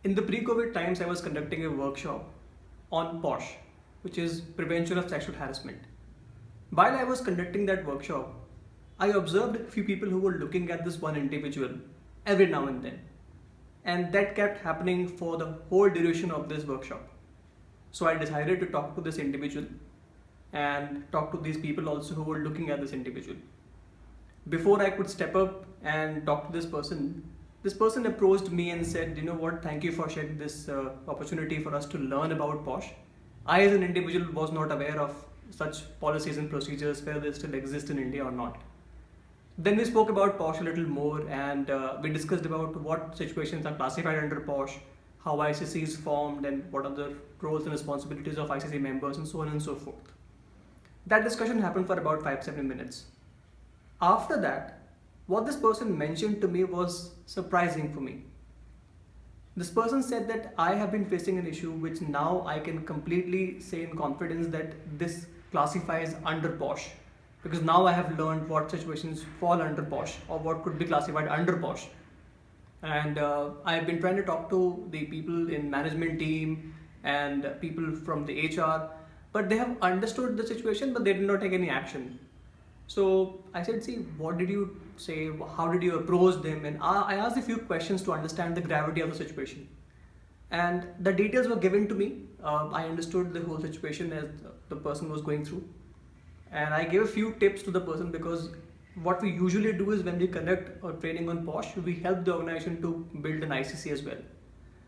In the pre-COVID times, I was conducting a workshop on POSH, which is prevention of sexual harassment. While I was conducting that workshop, I observed a few people who were looking at this one individual every now and then. And that kept happening for the whole duration of this workshop. So I decided to talk to this individual and talk to these people also who were looking at this individual. Before I could step up and talk to this person approached me and said, you know what, thank you for sharing this opportunity for us to learn about POSH. I as an individual was not aware of such policies and procedures, whether they still exist in India or not. Then we spoke about POSH a little more, and we discussed about what situations are classified under POSH, how ICC is formed, and what are the roles and responsibilities of ICC members, and so on and so forth. That discussion happened for about 5-7 minutes. After that, what this person mentioned to me was surprising for me. This person said that I have been facing an issue which now I can completely say in confidence that this classifies under POSH, because now I have learned what situations fall under POSH or what could be classified under POSH. And I've been trying to talk to the people in management team and people from the HR, but they have understood the situation, but they did not take any action. So I said, see, what did you say? How did you approach them? And I asked a few questions to understand the gravity of the situation. And the details were given to me. I understood the whole situation as the person was going through. And I gave a few tips to the person, because what we usually do is when we conduct a training on POSH, we help the organization to build an ICC as well.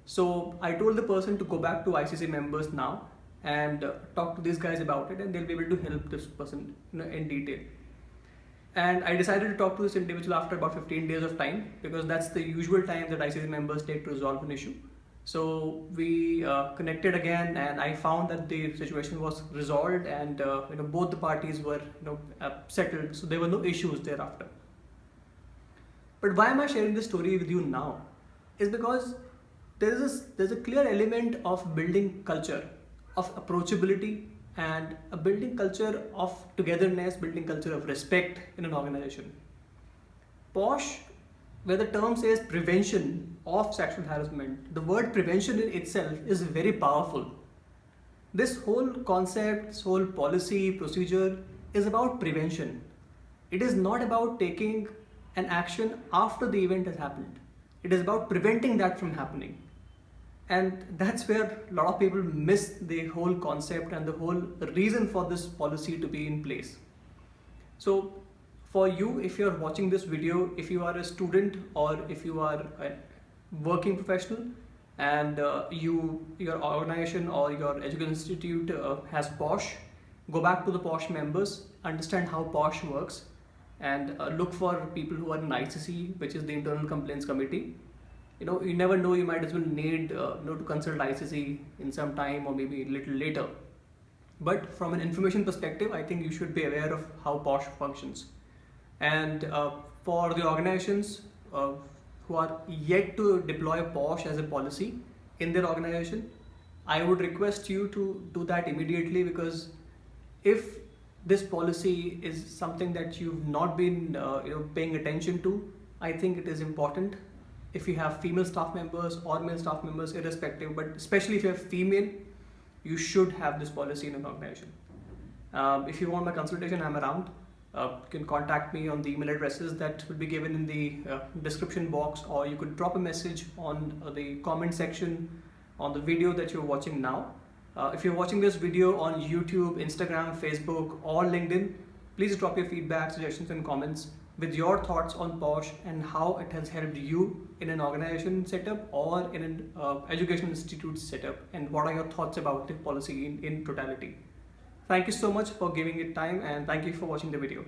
So I told the person to go back to ICC members now and talk to these guys about it, and they'll be able to help this person in detail. And I decided to talk to this individual after about 15 days of time, because that's the usual time that ICC members take to resolve an issue. So we connected again, and I found that the situation was resolved, and both the parties were settled, so there were no issues thereafter. But why am I sharing this story with you now? Is because there's a clear element of building culture, of approachability, and a building culture of togetherness, building culture of respect in an organization. POSH, where the term says prevention of sexual harassment, the word prevention in itself is very powerful. This whole concept, this whole policy, procedure is about prevention. It is not about taking an action after the event has happened. It is about preventing that from happening. And that's where a lot of people miss the whole concept and the whole reason for this policy to be in place. So for you, if you're watching this video, if you are a student or if you are a working professional and your organization or your education institute has POSH, go back to the POSH members, understand how POSH works, and look for people who are in ICC, which is the Internal Complaints Committee. You never know, you might as well need to consult ICC in some time or maybe a little later. But from an information perspective, I think you should be aware of how POSH functions. And for the organizations who are yet to deploy POSH as a policy in their organization, I would request you to do that immediately, because if this policy is something that you've not been paying attention to, I think it is important. If you have female staff members or male staff members, irrespective, but especially if you have female, you should have this policy in an organization. If you want my consultation, I'm around. You can contact me on the email addresses that will be given in the description box, or you could drop a message on the comment section on the video that you're watching now. If you're watching this video on YouTube, Instagram, Facebook, or LinkedIn, please drop your feedback, suggestions, and comments with your thoughts on POSH and how it has helped you in an organization setup or in an education institute setup, and what are your thoughts about the policy in totality. Thank you so much for giving it time, and thank you for watching the video.